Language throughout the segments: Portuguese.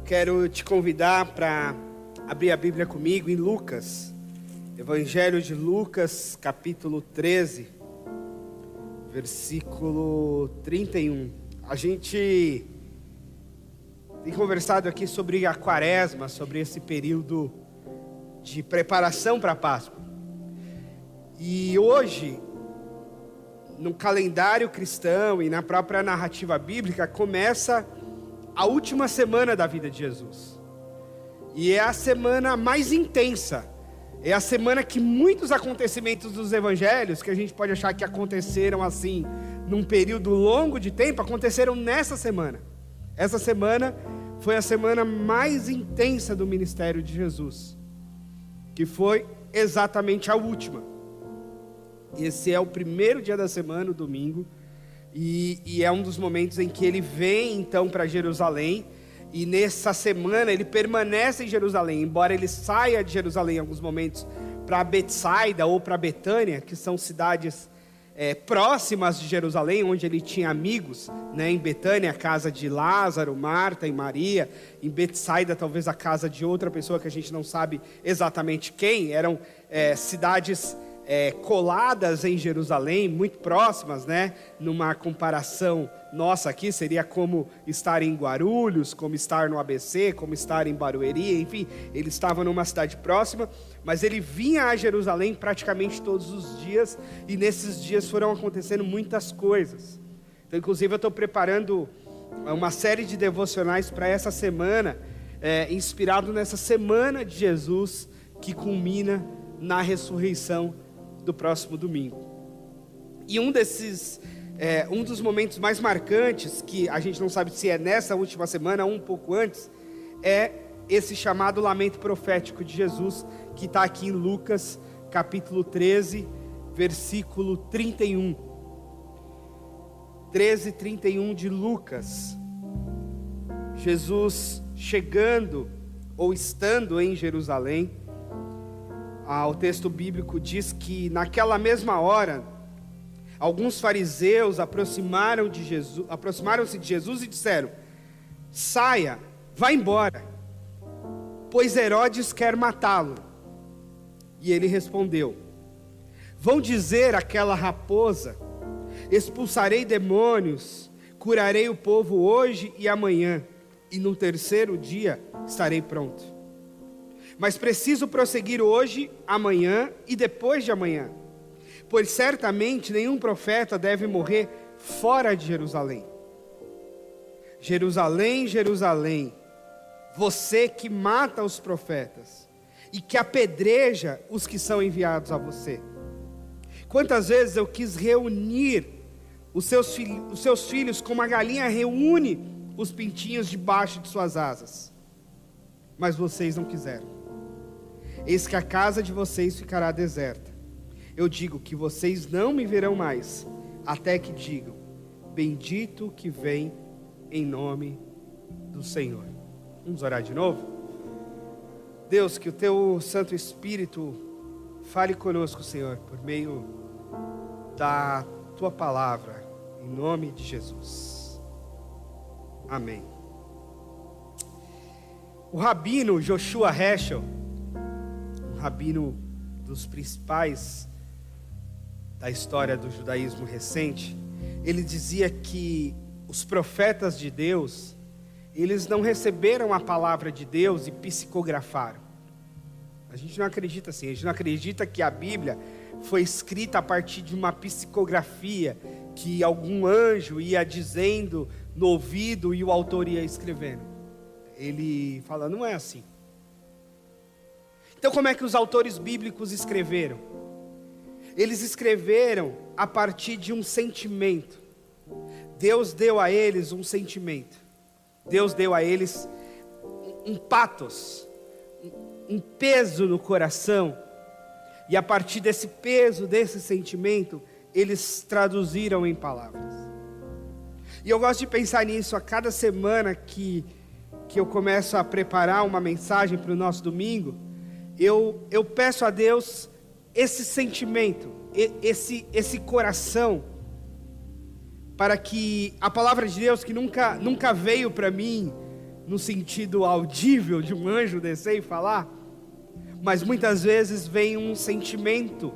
quero te convidar para abrir a Bíblia comigo em Lucas, Evangelho de Lucas, capítulo 13, versículo 31. A gente tem conversado aqui sobre a Quaresma, sobre esse período de preparação para a Páscoa. E hoje, no calendário cristão e na própria narrativa bíblica, começa a última semana da vida de Jesus. E é a semana mais intensa. É a semana que muitos acontecimentos dos evangelhos, que a gente pode achar que aconteceram assim, num período longo de tempo, aconteceram nessa semana. Essa semana foi a semana mais intensa do ministério de Jesus, que foi exatamente a última. Esse é o primeiro dia da semana, o domingo, e é um dos momentos em que ele vem então para Jerusalém, e nessa semana ele permanece em Jerusalém, embora ele saia de Jerusalém em alguns momentos para Betsaida ou para Betânia, que são cidades próximas de Jerusalém, onde ele tinha amigos, né? Em Betânia, a casa de Lázaro, Marta e Maria; em Betsaida, talvez a casa de outra pessoa que a gente não sabe exatamente quem. Eram cidades coladas em Jerusalém, muito próximas, né? Numa comparação nossa aqui, seria como estar em Guarulhos, como estar no ABC, como estar em Barueri, enfim, ele estava numa cidade próxima, mas ele vinha a Jerusalém praticamente todos os dias, e nesses dias foram acontecendo muitas coisas. Então, inclusive, eu estou preparando uma série de devocionais para essa semana, inspirado nessa semana de Jesus, que culmina na ressurreição do próximo domingo. E um dos momentos mais marcantes, que a gente não sabe se é nessa última semana ou um pouco antes, é esse chamado lamento profético de Jesus, que está aqui em Lucas, capítulo 13, versículo 31. 13:31 de Lucas. Jesus chegando, ou estando em Jerusalém, o texto bíblico diz que naquela mesma hora, alguns fariseus aproximaram-se de Jesus e disseram: saia, vá embora, pois Herodes quer matá-lo. E ele respondeu: vão dizer àquela raposa: expulsarei demônios, curarei o povo hoje e amanhã, e no terceiro dia estarei pronto. Mas preciso prosseguir hoje, amanhã e depois de amanhã, pois certamente nenhum profeta deve morrer fora de Jerusalém. Jerusalém, Jerusalém, você que mata os profetas e que apedreja os que são enviados a você. Quantas vezes eu quis reunir os seus filhos como a galinha reúne os pintinhos debaixo de suas asas, mas vocês não quiseram. Eis que a casa de vocês ficará deserta. Eu digo que vocês não me verão mais, até que digam: bendito que vem em nome do Senhor. Vamos orar de novo? Deus, que o Teu Santo Espírito fale conosco, Senhor, por meio da Tua palavra, em nome de Jesus. Amém. O rabino Joshua Heschel, rabino dos principais da história do judaísmo recente, ele dizia que os profetas de Deus, eles não receberam a palavra de Deus e psicografaram. A gente não acredita assim, a gente não acredita que a Bíblia foi escrita a partir de uma psicografia, que algum anjo ia dizendo no ouvido e o autor ia escrevendo. Ele fala, não é assim. Então, como é que os autores bíblicos escreveram? Eles escreveram a partir de um sentimento. Deus deu a eles um sentimento. Deus deu a eles um pathos, um peso no coração. E a partir desse peso, desse sentimento, eles traduziram em palavras. E eu gosto de pensar nisso a cada semana que eu começo a preparar uma mensagem para o nosso domingo. Eu peço a Deus esse sentimento, esse coração, para que a palavra de Deus, que nunca veio para mim no sentido audível de um anjo descer e falar, mas muitas vezes vem um sentimento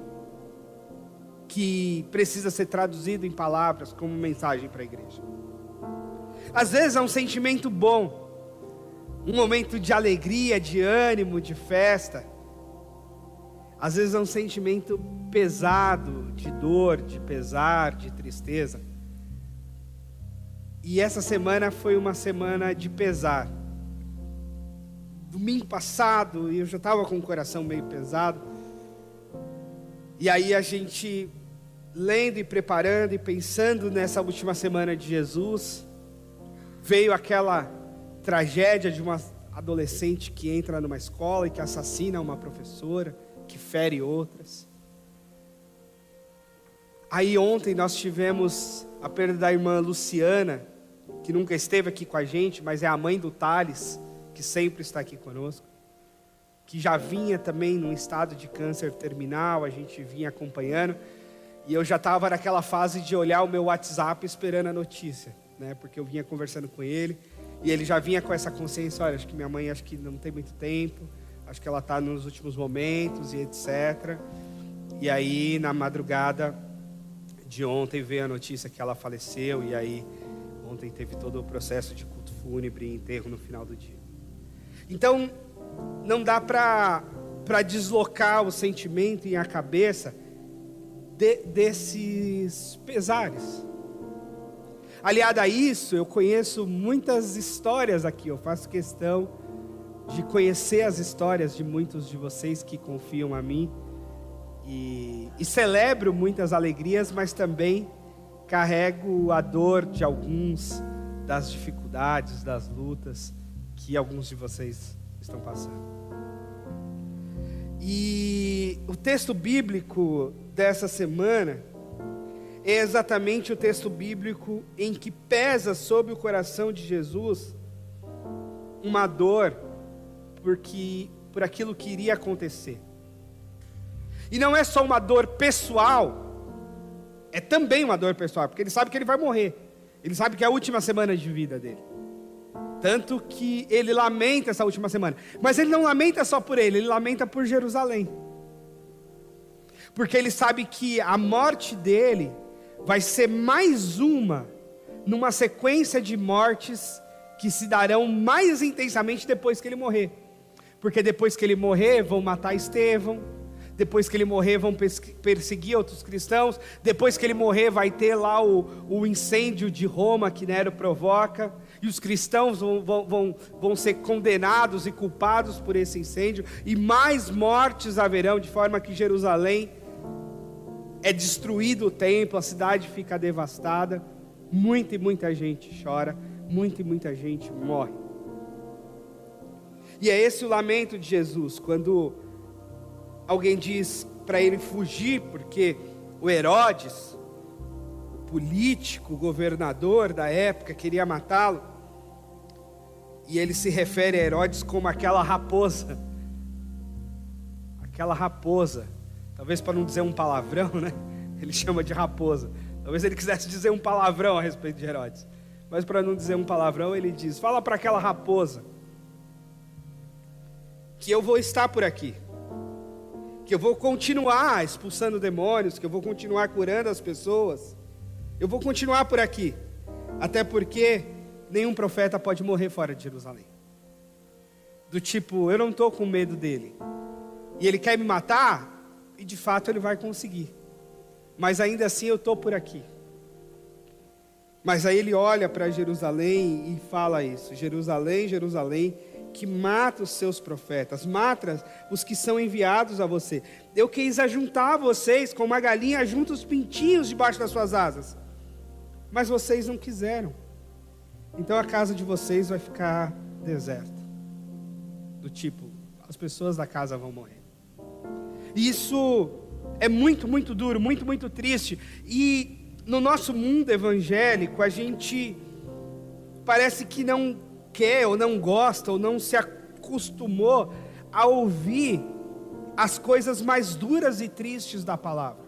que precisa ser traduzido em palavras como mensagem para a igreja. Às vezes é um sentimento bom, um momento de alegria, de ânimo, de festa. Às vezes é um sentimento pesado, de dor, de pesar, de tristeza. E essa semana foi uma semana de pesar. Domingo passado, eu já estava com o coração meio pesado. E aí a gente, lendo e preparando e pensando nessa última semana de Jesus, veio aquela tragédia de uma adolescente que entra numa escola e que assassina uma professora, que fere outras. Aí ontem nós tivemos a perda da irmã Luciana, que nunca esteve aqui com a gente, mas é a mãe do Thales, que sempre está aqui conosco, que já vinha também num estado de câncer terminal, a gente vinha acompanhando, e eu já estava naquela fase de olhar o meu WhatsApp esperando a notícia, né? Porque eu vinha conversando com ele, e ele já vinha com essa consciência, olha, acho que minha mãe acho que não tem muito tempo, acho que ela está nos últimos momentos e etc. E aí na madrugada de ontem veio a notícia que ela faleceu, e aí ontem teve todo o processo de culto fúnebre e enterro no final do dia. Então não dá para deslocar o sentimento e a cabeça desses pesares. Aliado a isso, eu conheço muitas histórias aqui, eu faço questão de conhecer as histórias de muitos de vocês que confiam a mim, e celebro muitas alegrias, mas também carrego a dor de alguns, das dificuldades, das lutas que alguns de vocês estão passando. E o texto bíblico dessa semana é exatamente o texto bíblico em que pesa sobre o coração de Jesus uma dor por aquilo que iria acontecer. E não é só uma dor pessoal, é também uma dor pessoal, porque ele sabe que ele vai morrer, ele sabe que é a última semana de vida dele, tanto que ele lamenta essa última semana, mas ele não lamenta só por ele lamenta por Jerusalém, porque ele sabe que a morte dele vai ser mais uma numa sequência de mortes que se darão mais intensamente depois que ele morrer, porque depois que ele morrer vão matar Estevão, depois que ele morrer vão perseguir outros cristãos, depois que ele morrer vai ter lá o incêndio de Roma que Nero provoca, e os cristãos vão ser condenados e culpados por esse incêndio, e mais mortes haverão, de forma que Jerusalém é destruído o templo, a cidade fica devastada, muita e muita gente chora, muita e muita gente morre. E é esse o lamento de Jesus, quando alguém diz para ele fugir, porque o Herodes, o político, o governador da época, queria matá-lo, e ele se refere a Herodes como aquela raposa, talvez para não dizer um palavrão, né? Ele chama de raposa, talvez ele quisesse dizer um palavrão a respeito de Herodes, mas para não dizer um palavrão ele diz, fala para aquela raposa, que eu vou estar por aqui, que eu vou continuar expulsando demônios, que eu vou continuar curando as pessoas, eu vou continuar por aqui, até porque nenhum profeta pode morrer fora de Jerusalém, do tipo, eu não estou com medo dele, e ele quer me matar, e de fato ele vai conseguir, mas ainda assim eu estou por aqui. Mas aí ele olha para Jerusalém e fala isso, Jerusalém, Jerusalém, que mata os seus profetas, mata os que são enviados a você. Eu quis ajuntar vocês como uma galinha junta os pintinhos debaixo das suas asas, mas vocês não quiseram. Então a casa de vocês vai ficar deserta, do tipo, as pessoas da casa vão morrer. Isso é muito, muito duro, muito, muito triste. E no nosso mundo evangélico, a gente parece que não quer, ou não gosta, ou não se acostumou a ouvir as coisas mais duras e tristes da palavra,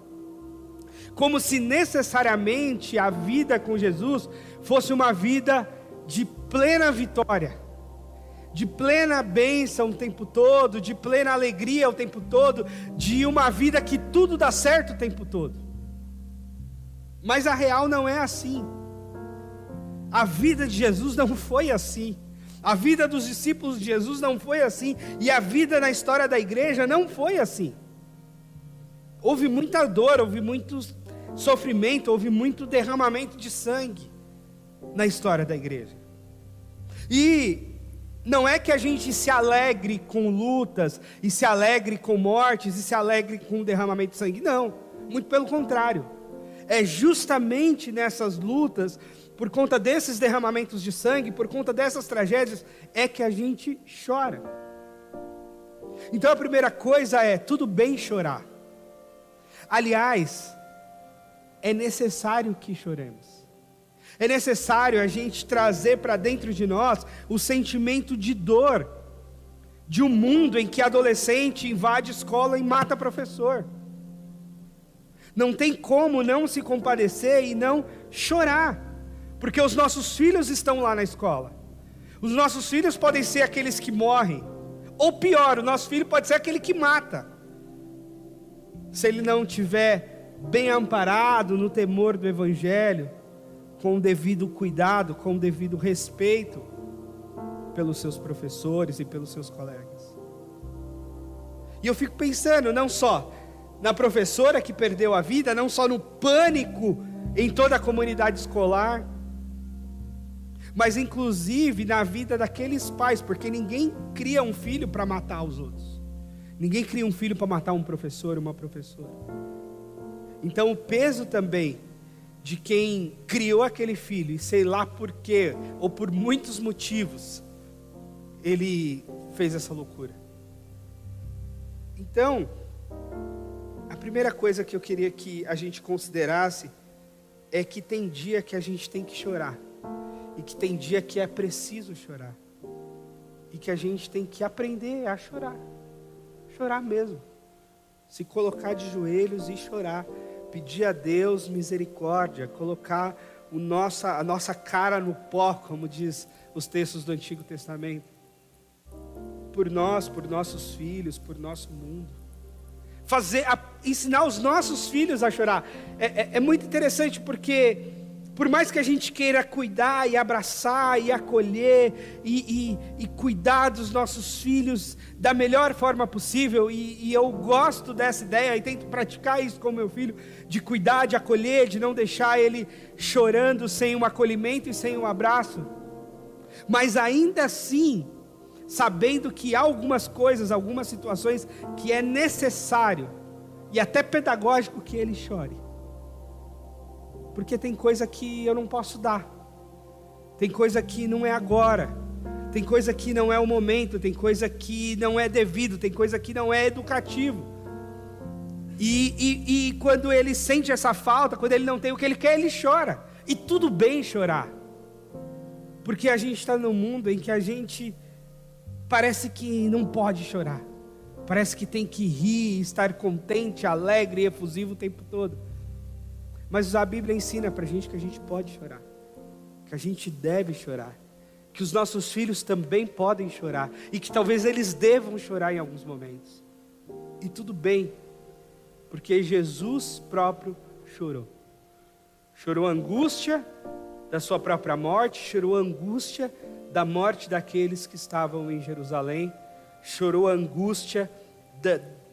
como se necessariamente a vida com Jesus fosse uma vida de plena vitória, de plena bênção o tempo todo, de plena alegria o tempo todo, de uma vida que tudo dá certo o tempo todo. Mas a real não é assim. A vida de Jesus não foi assim. A vida dos discípulos de Jesus não foi assim. E a vida na história da igreja não foi assim. Houve muita dor, houve muito sofrimento, houve muito derramamento de sangue na história da igreja. E não é que a gente se alegre com lutas, e se alegre com mortes, e se alegre com o derramamento de sangue. Não, muito pelo contrário. É justamente nessas lutas, por conta desses derramamentos de sangue, por conta dessas tragédias, é que a gente chora. Então a primeira coisa é, tudo bem chorar. Aliás, é necessário que choremos. É necessário a gente trazer para dentro de nós o sentimento de dor de um mundo em que adolescente invade escola e mata professor. Não tem como não se compadecer e não chorar, porque os nossos filhos estão lá na escola. Os nossos filhos podem ser aqueles que morrem, ou pior, o nosso filho pode ser aquele que mata. Se ele não tiver bem amparado no temor do Evangelho, com o devido cuidado, com o devido respeito pelos seus professores e pelos seus colegas. E eu fico pensando, não só na professora que perdeu a vida, não só no pânico em toda a comunidade escolar, mas inclusive na vida daqueles pais, porque ninguém cria um filho para matar os outros. Ninguém cria um filho para matar um professor, uma professora. Então o peso também de quem criou aquele filho, e sei lá por quê, ou por muitos motivos, ele fez essa loucura. Então, a primeira coisa que eu queria que a gente considerasse é que tem dia que a gente tem que chorar, e que tem dia que é preciso chorar, e que a gente tem que aprender a chorar, chorar mesmo, se colocar de joelhos e chorar, pedir a Deus misericórdia, colocar a nossa cara no pó, como diz os textos do Antigo Testamento, por nós, por nossos filhos, por nosso mundo, ensinar os nossos filhos a chorar. É muito interessante, porque por mais que a gente queira cuidar e abraçar e acolher e cuidar dos nossos filhos da melhor forma possível, e eu gosto dessa ideia e tento praticar isso com meu filho, de cuidar, de acolher, de não deixar ele chorando sem um acolhimento e sem um abraço, mas ainda assim, sabendo que há algumas coisas, algumas situações que é necessário e até pedagógico que ele chore. Porque tem coisa que eu não posso dar, tem coisa que não é agora, tem coisa que não é o momento, tem coisa que não é devido, tem coisa que não é educativo. E quando ele sente essa falta, quando ele não tem o que ele quer, ele chora. E tudo bem chorar, porque a gente está num mundo em que a gente parece que não pode chorar, parece que tem que rir, estar contente, alegre e efusivo o tempo todo. Mas a Bíblia ensina para a gente que a gente pode chorar, que a gente deve chorar, que os nossos filhos também podem chorar, e que talvez eles devam chorar em alguns momentos. E tudo bem, porque Jesus próprio chorou. Chorou a angústia da sua própria morte, chorou a angústia da morte daqueles que estavam em Jerusalém, chorou a angústia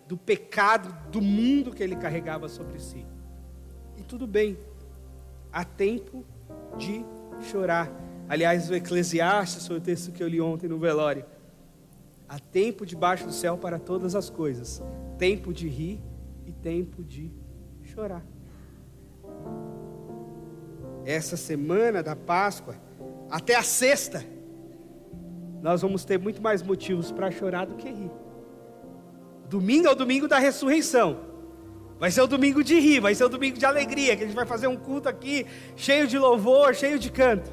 do pecado do mundo que ele carregava sobre si. E tudo bem, há tempo de chorar. Aliás, o Eclesiastes foi o texto que eu li ontem no velório. Há tempo debaixo do céu para todas as coisas, tempo de rir e tempo de chorar. Essa semana da Páscoa, até a sexta, nós vamos ter muito mais motivos para chorar do que rir. Domingo é o domingo da ressurreição. Vai ser o domingo de rir, vai ser o domingo de alegria, que a gente vai fazer um culto aqui, cheio de louvor, cheio de canto.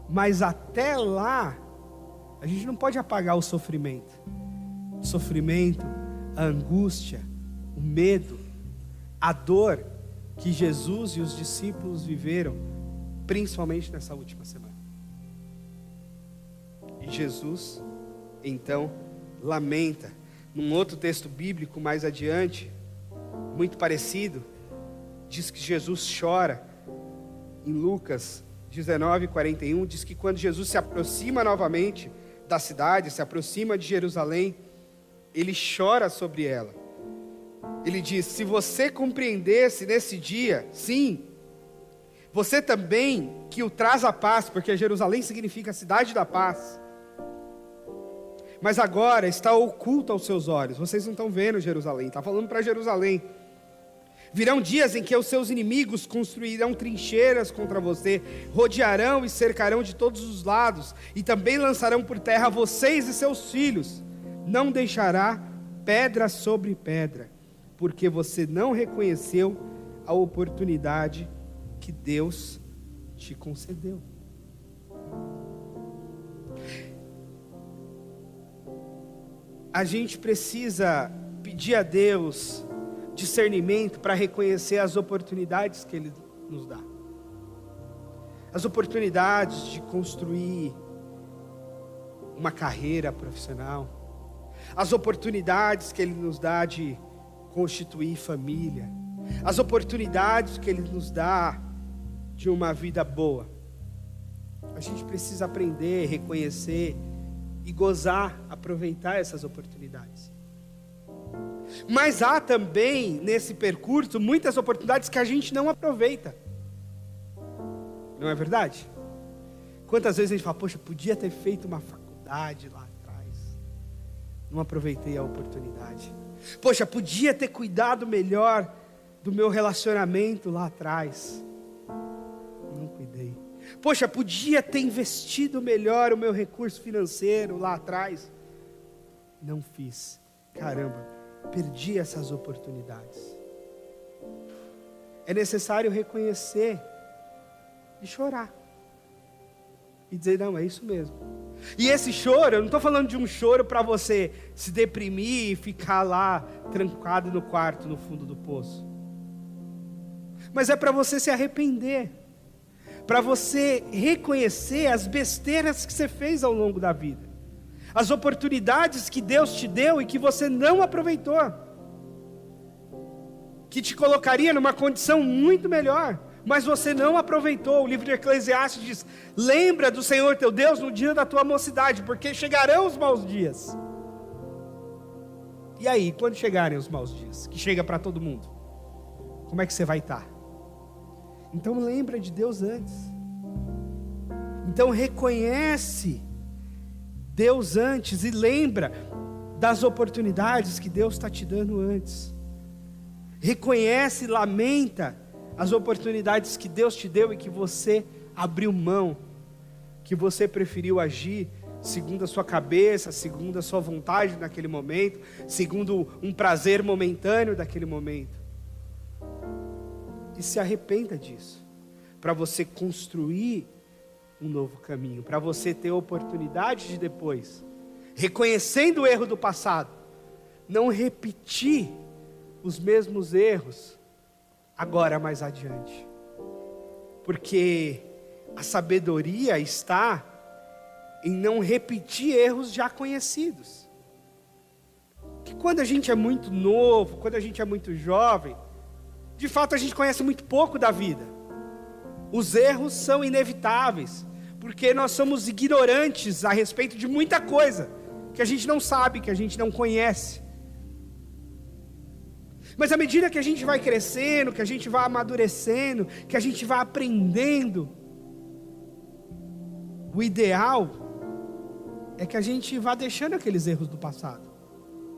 Mas até lá, a gente não pode apagar o sofrimento. O sofrimento, a angústia, o medo, a dor que Jesus e os discípulos viveram, principalmente nessa última semana. E Jesus, então, lamenta. Num outro texto bíblico mais adiante, muito parecido, diz que Jesus chora. Em Lucas 19:41, diz que quando Jesus se aproxima novamente da cidade, se aproxima de Jerusalém, ele chora sobre ela. Ele diz: se você compreendesse nesse dia, sim, você também que o traz a paz, porque Jerusalém significa a cidade da paz, mas agora está oculto aos seus olhos, vocês não estão vendo Jerusalém, está falando para Jerusalém. Virão dias em que os seus inimigos construirão trincheiras contra você, rodearão e cercarão de todos os lados, e também lançarão por terra vocês e seus filhos. Não deixará pedra sobre pedra, porque você não reconheceu a oportunidade que Deus te concedeu. A gente precisa pedir a Deus discernimento para reconhecer as oportunidades que Ele nos dá. As oportunidades de construir uma carreira profissional. As oportunidades que Ele nos dá de constituir família. As oportunidades que Ele nos dá de uma vida boa. A gente precisa aprender, reconhecer e gozar, aproveitar essas oportunidades. Mas há também nesse percurso muitas oportunidades que a gente não aproveita. Não é verdade? Quantas vezes a gente fala: poxa, podia ter feito uma faculdade lá atrás, não aproveitei a oportunidade. Poxa, podia ter cuidado melhor do meu relacionamento lá atrás, não cuidei. Poxa, podia ter investido melhor o meu recurso financeiro lá atrás, não fiz. Caramba, perdi essas oportunidades. É necessário reconhecer e chorar. E dizer: não, é isso mesmo. E esse choro, eu não estou falando de um choro para você se deprimir e ficar lá trancado no quarto, no fundo do poço. Mas é para você se arrepender. Para você reconhecer as besteiras que você fez ao longo da vida. As oportunidades que Deus te deu e que você não aproveitou. Que te colocaria numa condição muito melhor, mas você não aproveitou. O livro de Eclesiastes diz: lembra do Senhor teu Deus no dia da tua mocidade, porque chegarão os maus dias. E aí, quando chegarem os maus dias, que chega para todo mundo, como é que você vai estar? Então lembra de Deus antes. Então reconhece Deus antes e lembra das oportunidades que Deus está te dando antes. Reconhece e lamenta as oportunidades que Deus te deu e que você abriu mão, que você preferiu agir segundo a sua cabeça, segundo a sua vontade naquele momento, segundo um prazer momentâneo daquele momento. E se arrependa disso, para você construir um novo caminho, para você ter oportunidade de depois, reconhecendo o erro do passado, não repetir os mesmos erros agora mais adiante, porque a sabedoria está em não repetir erros já conhecidos. Que quando a gente é muito novo, quando a gente é muito jovem, de fato a gente conhece muito pouco da vida. Os erros são inevitáveis, porque nós somos ignorantes a respeito de muita coisa que a gente não sabe, que a gente não conhece. Mas à medida que a gente vai crescendo, que a gente vai amadurecendo, que a gente vai aprendendo, o ideal é que a gente vá deixando aqueles erros do passado,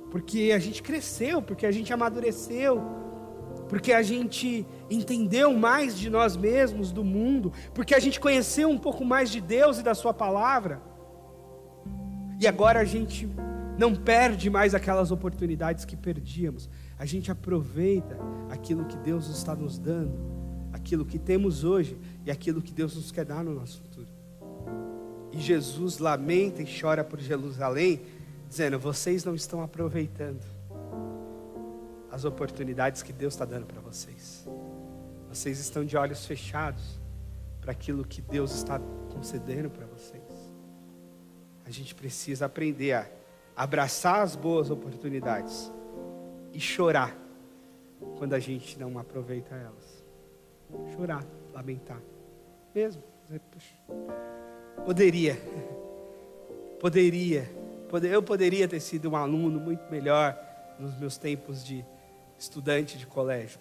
porque a gente cresceu, porque a gente amadureceu, porque a gente entendeu mais de nós mesmos, do mundo, porque a gente conheceu um pouco mais de Deus e da sua palavra, e agora a gente não perde mais aquelas oportunidades que perdíamos, a gente aproveita aquilo que Deus está nos dando, aquilo que temos hoje e aquilo que Deus nos quer dar no nosso futuro. E Jesus lamenta e chora por Jerusalém, dizendo: vocês não estão aproveitando as oportunidades que Deus está dando para vocês. Vocês estão de olhos fechados para aquilo que Deus está concedendo para vocês. a gente precisa aprender a abraçar as boas oportunidades e chorar quando a gente não aproveita elas. Chorar, lamentar. Mesmo. Eu poderia ter sido um aluno muito melhor nos meus tempos de estudante de colégio.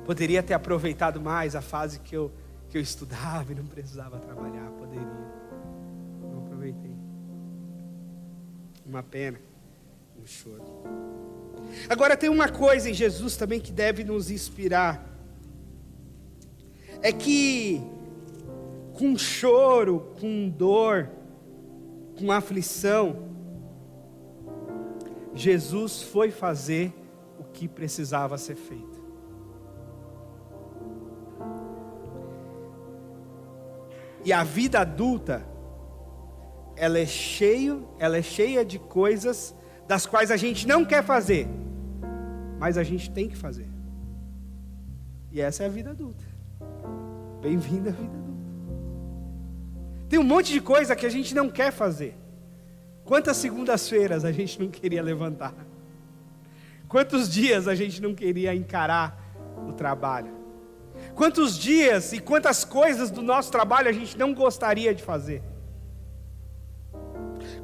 Poderia ter aproveitado mais a fase que eu estudava e não precisava trabalhar. Poderia. Não aproveitei. Uma pena. Um choro. Agora tem uma coisa em Jesus também que deve nos inspirar. É que com choro, com dor, com aflição, Jesus foi fazer o que precisava ser feito. E a vida adulta, ela é cheia de coisas das quais a gente não quer fazer, mas a gente tem que fazer. E essa é a vida adulta. Bem-vindo à vida adulta. Tem um monte de coisa que a gente não quer fazer. Quantas segundas-feiras a gente não queria levantar? Quantos dias a gente não queria encarar o trabalho? Quantos dias e quantas coisas do nosso trabalho a gente não gostaria de fazer?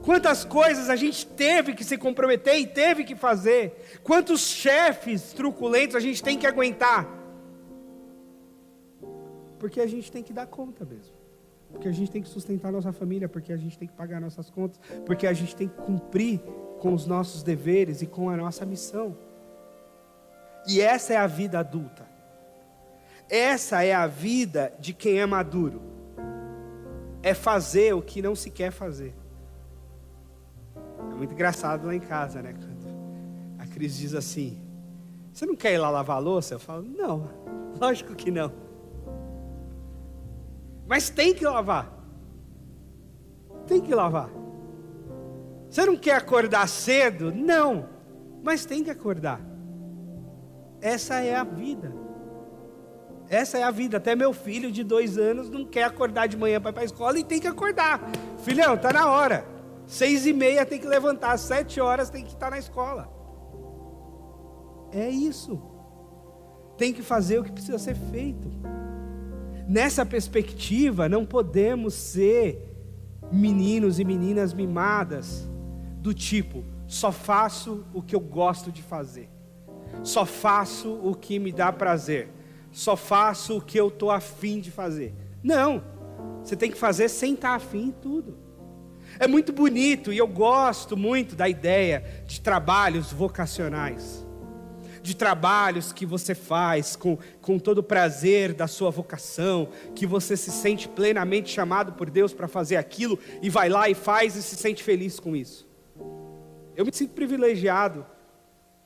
Quantas coisas a gente teve que se comprometer e teve que fazer? Quantos chefes truculentos a gente tem que aguentar? Porque a gente tem que dar conta mesmo. Porque a gente tem que sustentar nossa família, porque a gente tem que pagar nossas contas, porque a gente tem que cumprir com os nossos deveres e com a nossa missão. E essa é a vida adulta. Essa é a vida de quem é maduro. É fazer o que não se quer fazer. É muito engraçado lá em casa, né? Quando a Cris diz assim: você não quer ir lá lavar a louça? Eu falo: não, lógico que não. Mas tem que lavar. Tem que lavar. Você não quer acordar cedo? Não. Mas tem que acordar. Essa é a vida. Essa é a vida. Até meu filho de 2 anos não quer acordar de manhã para ir para a escola e tem que acordar. Filhão, está na hora. 6h30 tem que levantar. 7 horas tem que estar na escola. É isso. Tem que fazer o que precisa ser feito. Nessa perspectiva, não podemos ser meninos e meninas mimadas, do tipo, só faço o que eu gosto de fazer, só faço o que me dá prazer, só faço o que eu estou afim de fazer. Não, você tem que fazer sem estar afim em tudo. É muito bonito e eu gosto muito da ideia de trabalhos vocacionais. De trabalhos que você faz com todo o prazer da sua vocação, que você se sente plenamente chamado por Deus para fazer aquilo, e vai lá e faz e se sente feliz com isso. Eu me sinto privilegiado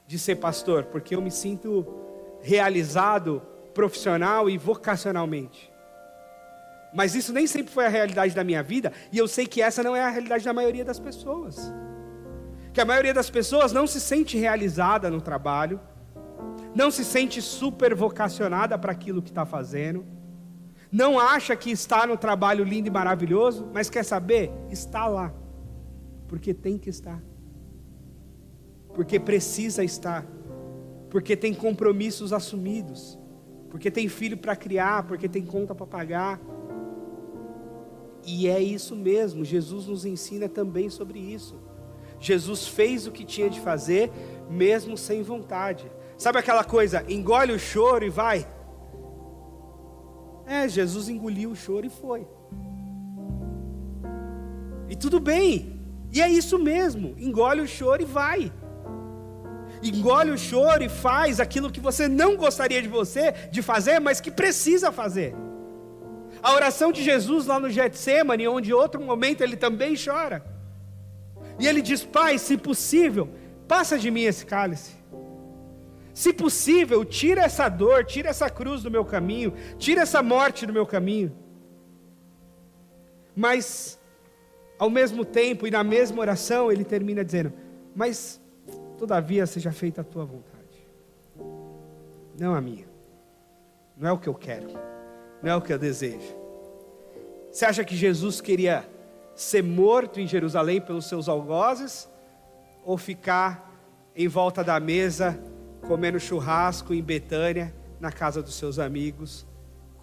de ser pastor, porque eu me sinto realizado profissional e vocacionalmente. Mas isso nem sempre foi a realidade da minha vida, e eu sei que essa não é a realidade da maioria das pessoas. Que a maioria das pessoas não se sente realizada no trabalho, não se sente super vocacionada para aquilo que está fazendo, não acha que está no trabalho lindo e maravilhoso, mas quer saber? Está lá, porque tem que estar, porque precisa estar, porque tem compromissos assumidos, porque tem filho para criar, porque tem conta para pagar. E é isso mesmo, Jesus nos ensina também sobre isso. Jesus fez o que tinha de fazer, mesmo sem vontade. Sabe aquela coisa, engole o choro e vai? Jesus engoliu o choro e foi. E tudo bem, e é isso mesmo, engole o choro e vai. Engole o choro e faz aquilo que você não gostaria de fazer, mas que precisa fazer. A oração de Jesus lá no Getsêmani, onde em outro momento ele também chora. E ele diz: Pai, se possível, passa de mim esse cálice. Se possível, tira essa dor, tira essa cruz do meu caminho, tira essa morte do meu caminho. Mas, ao mesmo tempo e na mesma oração, ele termina dizendo: mas, todavia, seja feita a tua vontade, não a minha. Não é o que eu quero, não é o que eu desejo. Você acha que Jesus queria ser morto em Jerusalém pelos seus algozes, ou ficar em volta da mesa, comendo churrasco em Betânia, na casa dos seus amigos,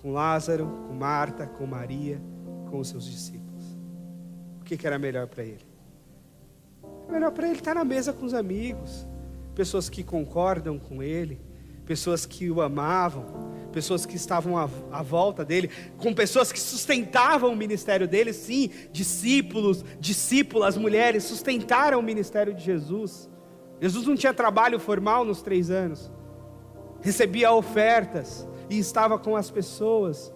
com Lázaro, com Marta, com Maria, com os seus discípulos? O que era melhor para ele? Melhor para ele estar na mesa com os amigos, pessoas que concordam com ele, pessoas que o amavam, pessoas que estavam à volta dele, com pessoas que sustentavam o ministério dele. Sim, discípulos, discípulas, mulheres sustentaram o ministério de Jesus. Jesus não tinha trabalho formal nos 3 anos, recebia ofertas e estava com as pessoas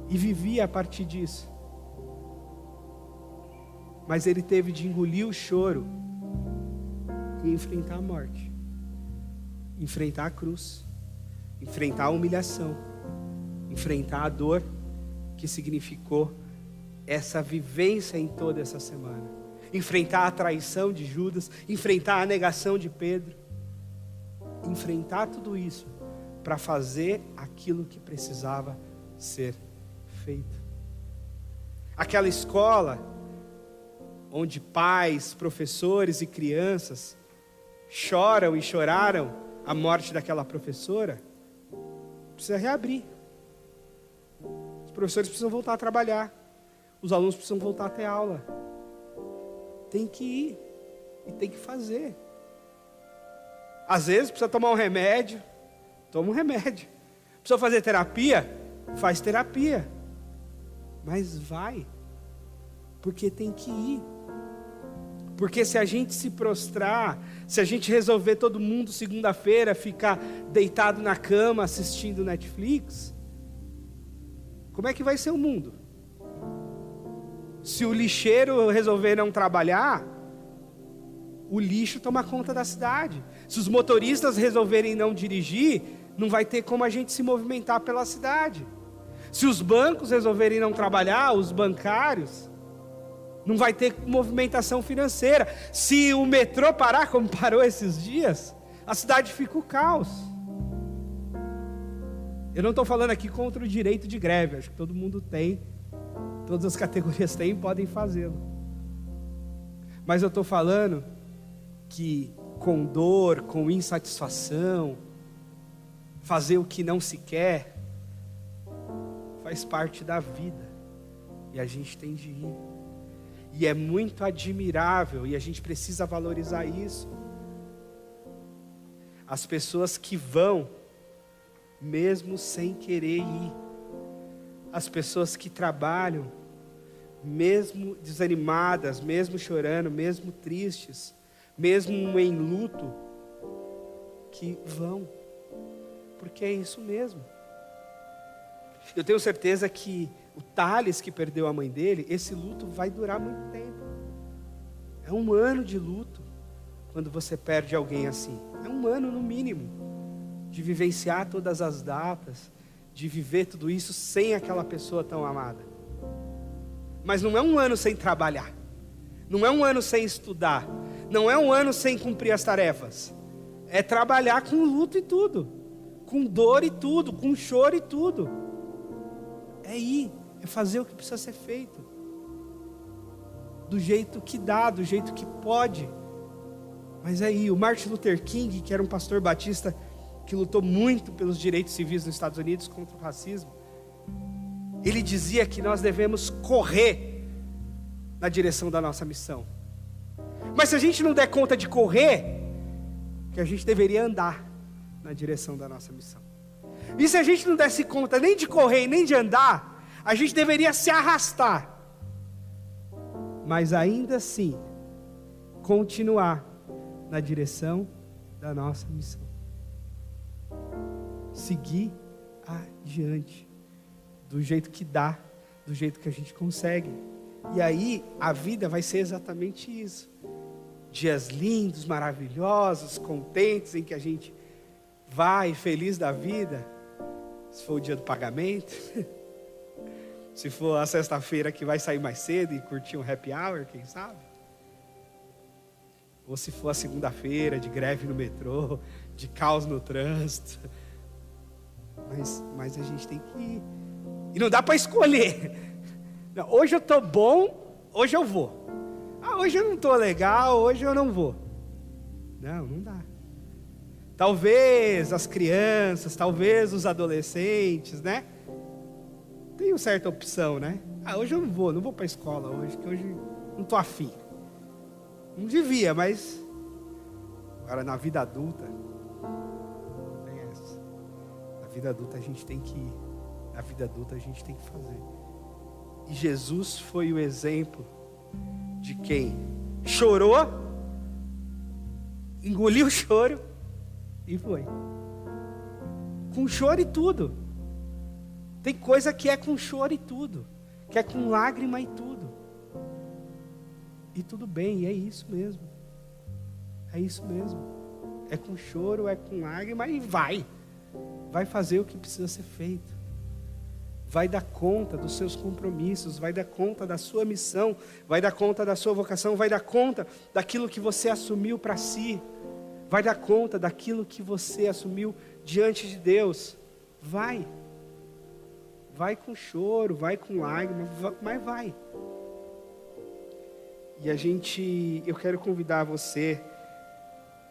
e vivia a partir disso. Mas ele teve de engolir o choro e enfrentar a morte, enfrentar a cruz, enfrentar a humilhação, enfrentar a dor que significou essa vivência em toda essa semana, enfrentar a traição de Judas, enfrentar a negação de Pedro, enfrentar tudo isso para fazer aquilo que precisava ser feito. Aquela escola onde pais, professores e crianças choram e choraram a morte daquela professora, precisa reabrir. Os professores precisam voltar a trabalhar, os alunos precisam voltar a ter aula. Tem que ir e tem que fazer. Às vezes precisa tomar um remédio, toma um remédio. Precisa fazer terapia, faz terapia. Mas vai, porque tem que ir. Porque se a gente se prostrar, se a gente resolver todo mundo segunda-feira ficar deitado na cama assistindo Netflix, como é que vai ser o mundo? Se o lixeiro resolver não trabalhar, o lixo toma conta da cidade. Se os motoristas resolverem não dirigir, não vai ter como a gente se movimentar pela cidade. Se os bancos resolverem não trabalhar, os bancários, não vai ter movimentação financeira. Se o metrô parar, como parou esses dias, a cidade fica o caos. Eu não estou falando aqui contra o direito de greve, acho que todo mundo tem, todas as categorias têm e podem fazê-lo. Mas eu estou falando que com dor, com insatisfação, fazer o que não se quer, faz parte da vida, e a gente tem de ir. E é muito admirável, e a gente precisa valorizar isso. As pessoas que vão, mesmo sem querer ir. As pessoas que trabalham, mesmo desanimadas, mesmo chorando, mesmo tristes, mesmo em luto, que vão. Porque é isso mesmo. Eu tenho certeza que o Thales, que perdeu a mãe dele, esse luto vai durar muito tempo. É 1 ano de luto quando você perde alguém assim. É 1 ano no mínimo de vivenciar todas as datas, de viver tudo isso sem aquela pessoa tão amada. Mas não é 1 ano sem trabalhar, não é 1 ano sem estudar, não é 1 ano sem cumprir as tarefas. É trabalhar com luto e tudo, com dor e tudo, com choro e tudo. É ir, é fazer o que precisa ser feito, do jeito que dá, do jeito que pode. Mas aí, o Martin Luther King, que era um pastor batista que lutou muito pelos direitos civis nos Estados Unidos contra o racismo, ele dizia que nós devemos correr na direção da nossa missão. Mas se a gente não der conta de correr, que a gente deveria andar na direção da nossa missão. E se a gente não desse conta nem de correr nem de andar, a gente deveria se arrastar, mas ainda assim continuar na direção da nossa missão, seguir adiante, do jeito que dá, do jeito que a gente consegue. E aí a vida vai ser exatamente isso, dias lindos, maravilhosos, contentes, em que a gente vai feliz da vida, se for o dia do pagamento, se for a sexta-feira que vai sair mais cedo e curtir um happy hour, quem sabe? Ou se for a segunda-feira de greve no metrô, de caos no trânsito. Mas a gente tem que ir. E não dá para escolher. Não, hoje eu estou bom, hoje eu vou. Hoje eu não estou legal, hoje eu não vou. Não dá. Talvez as crianças, talvez os adolescentes, né? Tem uma certa opção, né? Hoje eu não vou para a escola hoje, que hoje não estou afim. Não devia, mas agora na vida adulta, tem essa. Na vida adulta a gente tem que ir. Na vida adulta a gente tem que fazer. E Jesus foi o exemplo de quem chorou, engoliu o choro e foi. Com choro e tudo. Tem coisa que é com choro e tudo, que é com lágrima e tudo. E tudo bem, é isso mesmo. É isso mesmo. É com choro, é com lágrima e vai. Vai fazer o que precisa ser feito. Vai dar conta dos seus compromissos, vai dar conta da sua missão, vai dar conta da sua vocação, vai dar conta daquilo que você assumiu para si, vai dar conta daquilo que você assumiu diante de Deus. Vai com choro, vai com lágrimas, mas vai. E eu quero convidar você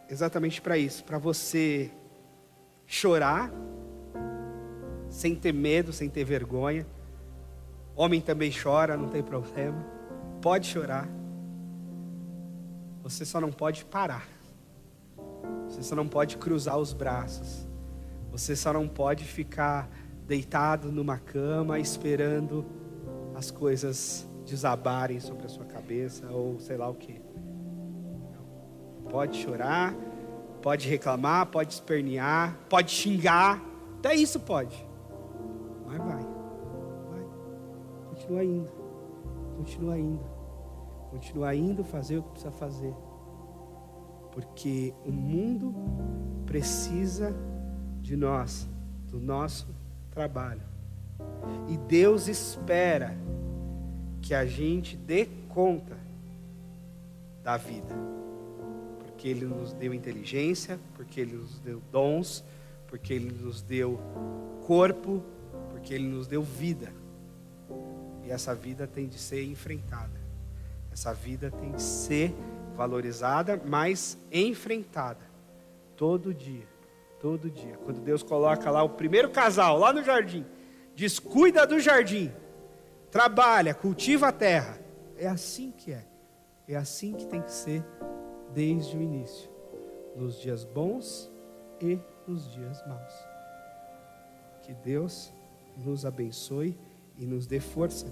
exatamente para isso, para você chorar, sem ter medo, sem ter vergonha. Homem também chora, não tem problema. Pode chorar. Você só não pode parar. Você só não pode cruzar os braços. Você só não pode ficar deitado numa cama esperando as coisas desabarem sobre a sua cabeça ou sei lá o que. Pode chorar, pode reclamar, pode espernear, pode xingar, até isso pode. Mas vai, continua indo fazer o que precisa fazer, porque o mundo precisa de nós, do nosso trabalho, e Deus espera que a gente dê conta da vida, porque Ele nos deu inteligência, porque Ele nos deu dons, porque Ele nos deu corpo, porque Ele nos deu vida. E essa vida tem de ser enfrentada. Essa vida tem de ser valorizada, mas enfrentada. Todo dia. Todo dia. Quando Deus coloca lá o primeiro casal, lá no jardim, diz, cuida do jardim, trabalha, cultiva a terra. É assim que é. É assim que tem que ser desde o início. Nos dias bons e nos dias maus. Que Deus nos abençoe e nos dê força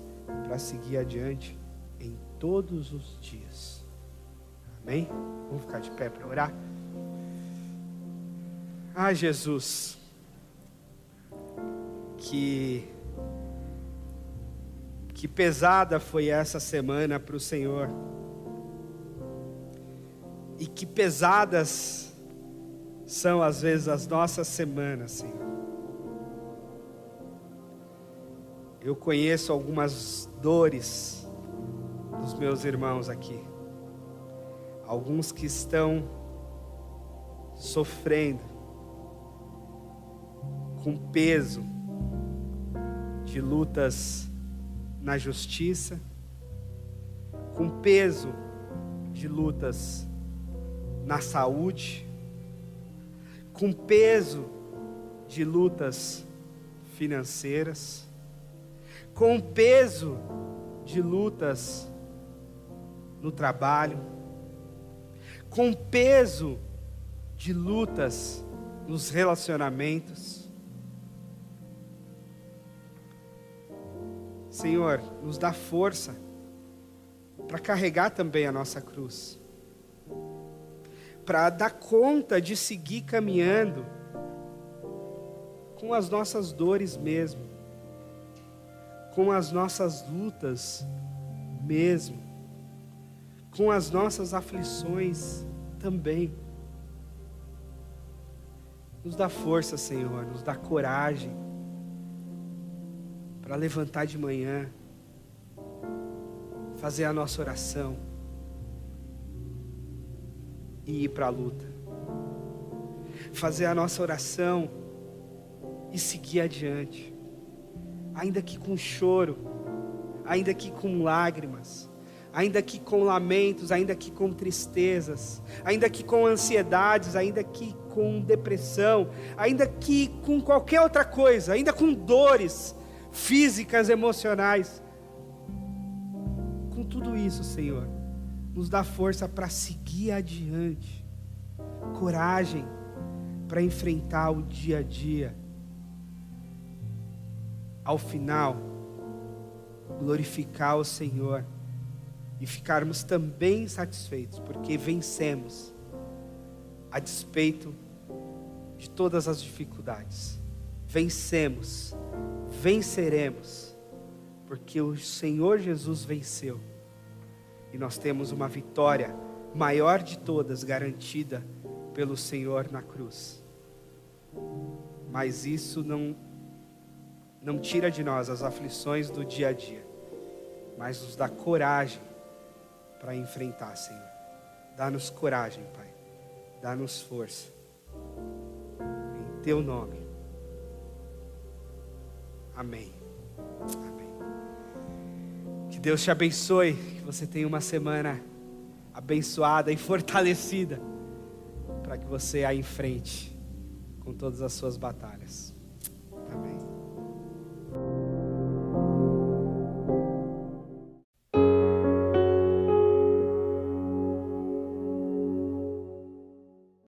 para seguir adiante em todos os dias. Amém? Vamos ficar de pé para orar? Jesus, que pesada foi essa semana para o Senhor, e que pesadas são às vezes as nossas semanas, Senhor. Eu conheço algumas dores dos meus irmãos aqui, alguns que estão sofrendo com peso de lutas na justiça, com peso de lutas na saúde, com peso de lutas financeiras, com peso de lutas no trabalho, com peso de lutas nos relacionamentos. Senhor, nos dá força para carregar também a nossa cruz, para dar conta de seguir caminhando com as nossas dores mesmo, com as nossas lutas mesmo, com as nossas aflições também. Nos dá força, Senhor, nos dá coragem para levantar de manhã, fazer a nossa oração e ir para a luta, fazer a nossa oração e seguir adiante, ainda que com choro, ainda que com lágrimas, ainda que com lamentos, ainda que com tristezas, ainda que com ansiedades, ainda que com depressão, ainda que com qualquer outra coisa, ainda com dores físicas, emocionais. Com tudo isso, Senhor, nos dá força para seguir adiante, coragem para enfrentar o dia a dia. Ao final, glorificar o Senhor e ficarmos também satisfeitos, porque vencemos a despeito de todas as dificuldades. Vencemos, venceremos, porque o Senhor Jesus venceu. E nós temos uma vitória maior de todas, garantida pelo Senhor na cruz. Mas isso não tira de nós as aflições do dia a dia, mas nos dá coragem para enfrentar, Senhor. Dá-nos coragem, Pai. Dá-nos força. Em Teu nome. Amém. Amém. Que Deus te abençoe. Que você tenha uma semana abençoada e fortalecida, para que você a enfrente com todas as suas batalhas.